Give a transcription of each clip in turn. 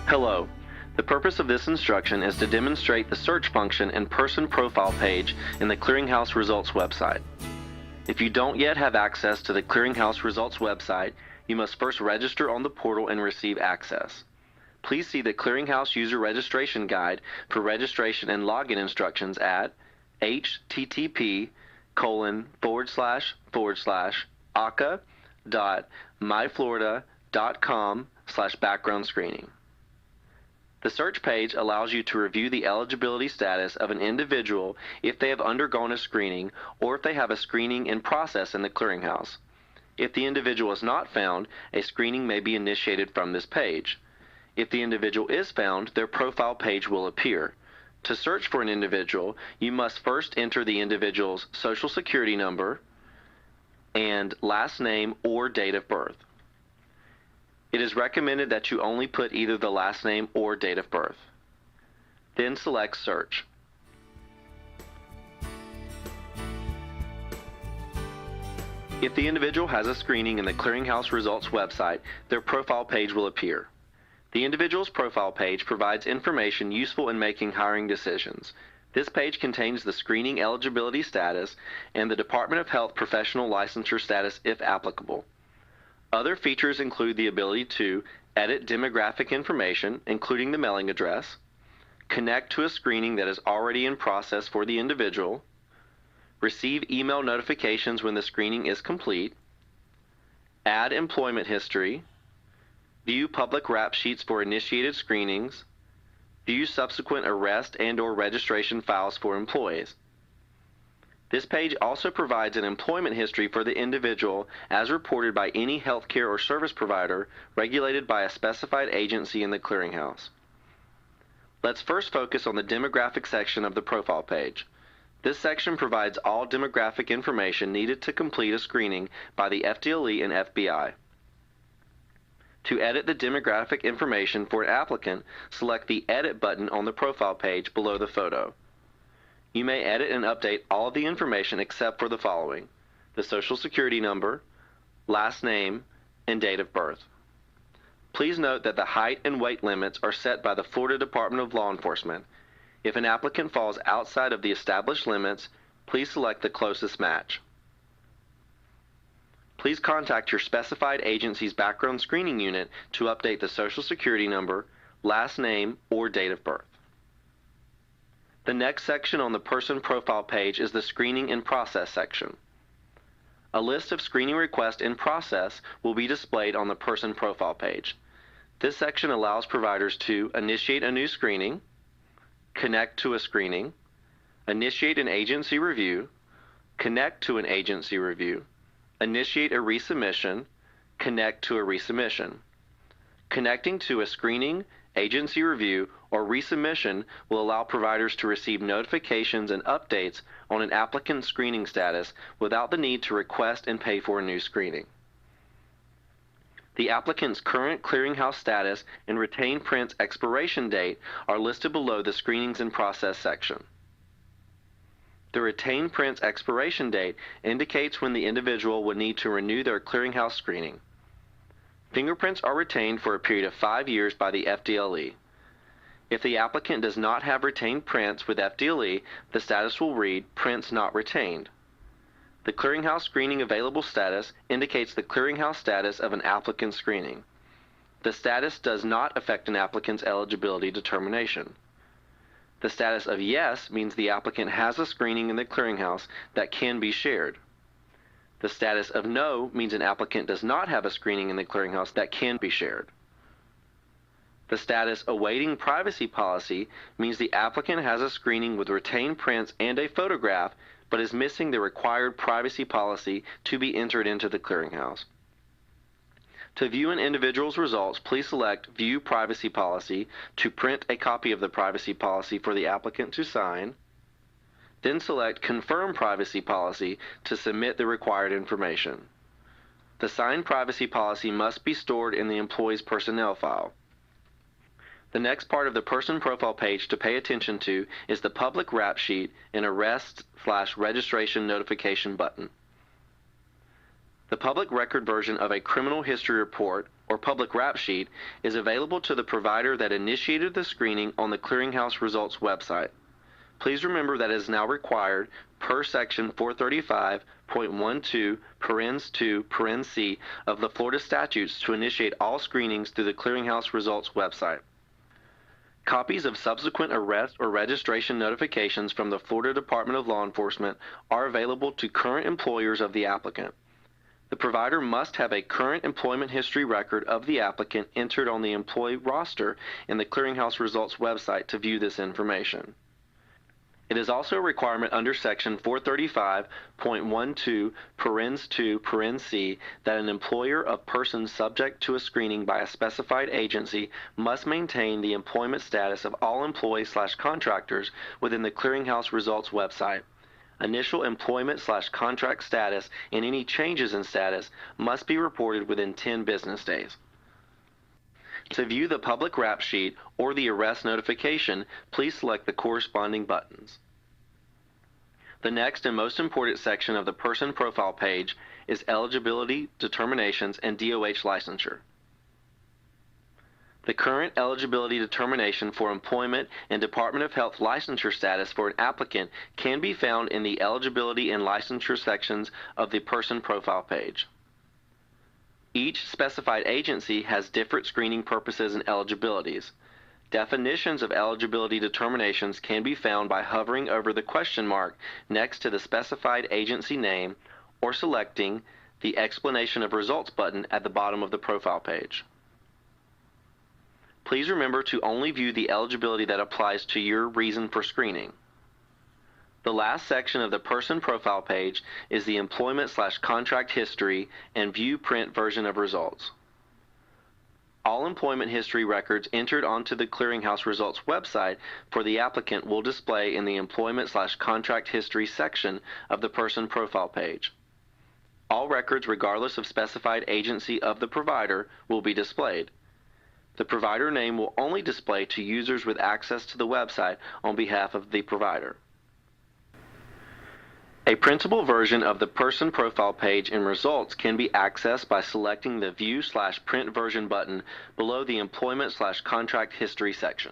Hello. The purpose of this instruction is to demonstrate the search function and person profile page in the Clearinghouse Results website. If you don't yet have access to the Clearinghouse Results website, you must first register on the portal and receive access. Please see the Clearinghouse User Registration Guide for registration and login instructions at http://AHCA.myflorida.com/background screening. The search page allows you to review the eligibility status of an individual if they have undergone a screening or if they have a screening in process in the Clearinghouse. If the individual is not found, a screening may be initiated from this page. If the individual is found, their profile page will appear. To search for an individual, you must first enter the individual's social security number and last name or date of birth. It is recommended that you only put either the last name or date of birth. Then select Search. If the individual has a screening in the Clearinghouse Results website, their profile page will appear. The individual's profile page provides information useful in making hiring decisions. This page contains the screening eligibility status and the Department of Health professional licensure status if applicable. Other features include the ability to edit demographic information, including the mailing address, connect to a screening that is already in process for the individual, receive email notifications when the screening is complete, add employment history, view public rap sheets for initiated screenings, view subsequent arrest and/or registration files for employees. This page also provides an employment history for the individual as reported by any healthcare or service provider regulated by a specified agency in the Clearinghouse. Let's first focus on the demographic section of the profile page. This section provides all demographic information needed to complete a screening by the FDLE and FBI. To edit the demographic information for an applicant, select the Edit button on the profile page below the photo. You may edit and update all of the information except for the following: the Social Security number, last name, and date of birth. Please note that the height and weight limits are set by the Florida Department of Law Enforcement. If an applicant falls outside of the established limits, please select the closest match. Please contact your specified agency's background screening unit to update the Social Security number, last name, or date of birth. The next section on the person profile page is the Screening in Process section. A list of screening requests in process will be displayed on the person profile page. This section allows providers to initiate a new screening, connect to a screening, initiate an agency review, connect to an agency review, initiate a resubmission, connect to a resubmission. Connecting to a screening, agency review, or resubmission will allow providers to receive notifications and updates on an applicant's screening status without the need to request and pay for a new screening. The applicant's current clearinghouse status and retained print's expiration date are listed below the Screenings in Process section. The retained print's expiration date indicates when the individual would need to renew their clearinghouse screening. Fingerprints are retained for a period of 5 years by the FDLE. If the applicant does not have retained prints with FDLE, the status will read Prints Not Retained. The Clearinghouse Screening Available status indicates the clearinghouse status of an applicant's screening. The status does not affect an applicant's eligibility determination. The status of Yes means the applicant has a screening in the clearinghouse that can be shared. The status of No means an applicant does not have a screening in the clearinghouse that can be shared. The status Awaiting Privacy Policy means the applicant has a screening with retained prints and a photograph, but is missing the required privacy policy to be entered into the clearinghouse. To view an individual's results, please select View Privacy Policy to print a copy of the privacy policy for the applicant to sign, then select Confirm Privacy Policy to submit the required information. The signed privacy policy must be stored in the employee's personnel file. The next part of the person profile page to pay attention to is the public rap sheet and arrest/registration notification button. The public record version of a criminal history report or public rap sheet is available to the provider that initiated the screening on the Clearinghouse results website. Please remember that it is now required per Section 435.12, parens 2, parens C of the Florida statutes to initiate all screenings through the Clearinghouse results website. Copies of subsequent arrest or registration notifications from the Florida Department of Law Enforcement are available to current employers of the applicant. The provider must have a current employment history record of the applicant entered on the employee roster in the Clearinghouse results website to view this information. It is also a requirement under Section 435.12, parens 2, parens C that an employer of persons subject to a screening by a specified agency must maintain the employment status of all employees/contractors within the Clearinghouse results website. Initial employment/contract status and any changes in status must be reported within 10 business days. To view the public rap sheet or the arrest notification, please select the corresponding buttons. The next and most important section of the person profile page is eligibility determinations and DOH licensure. The current eligibility determination for employment and Department of Health licensure status for an applicant can be found in the eligibility and licensure sections of the person profile page. Each specified agency has different screening purposes and eligibilities. Definitions of eligibility determinations can be found by hovering over the question mark next to the specified agency name or selecting the Explanation of Results button at the bottom of the profile page. Please remember to only view the eligibility that applies to your reason for screening. The last section of the person profile page is the employment/contract history and view print version of results. All employment history records entered onto the Clearinghouse results website for the applicant will display in the employment/contract history section of the person profile page. All records, regardless of specified agency of the provider, will be displayed. The provider name will only display to users with access to the website on behalf of the provider. A printable version of the person profile page in results can be accessed by selecting the View/Print Version button below the Employment/Contract History section.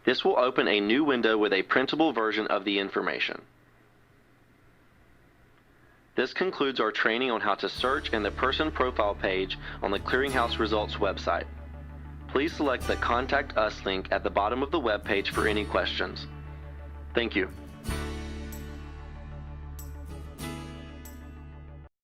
This will open a new window with a printable version of the information. This concludes our training on how to search in the person profile page on the Clearinghouse results website. Please select the Contact Us link at the bottom of the web page for any questions. Thank you.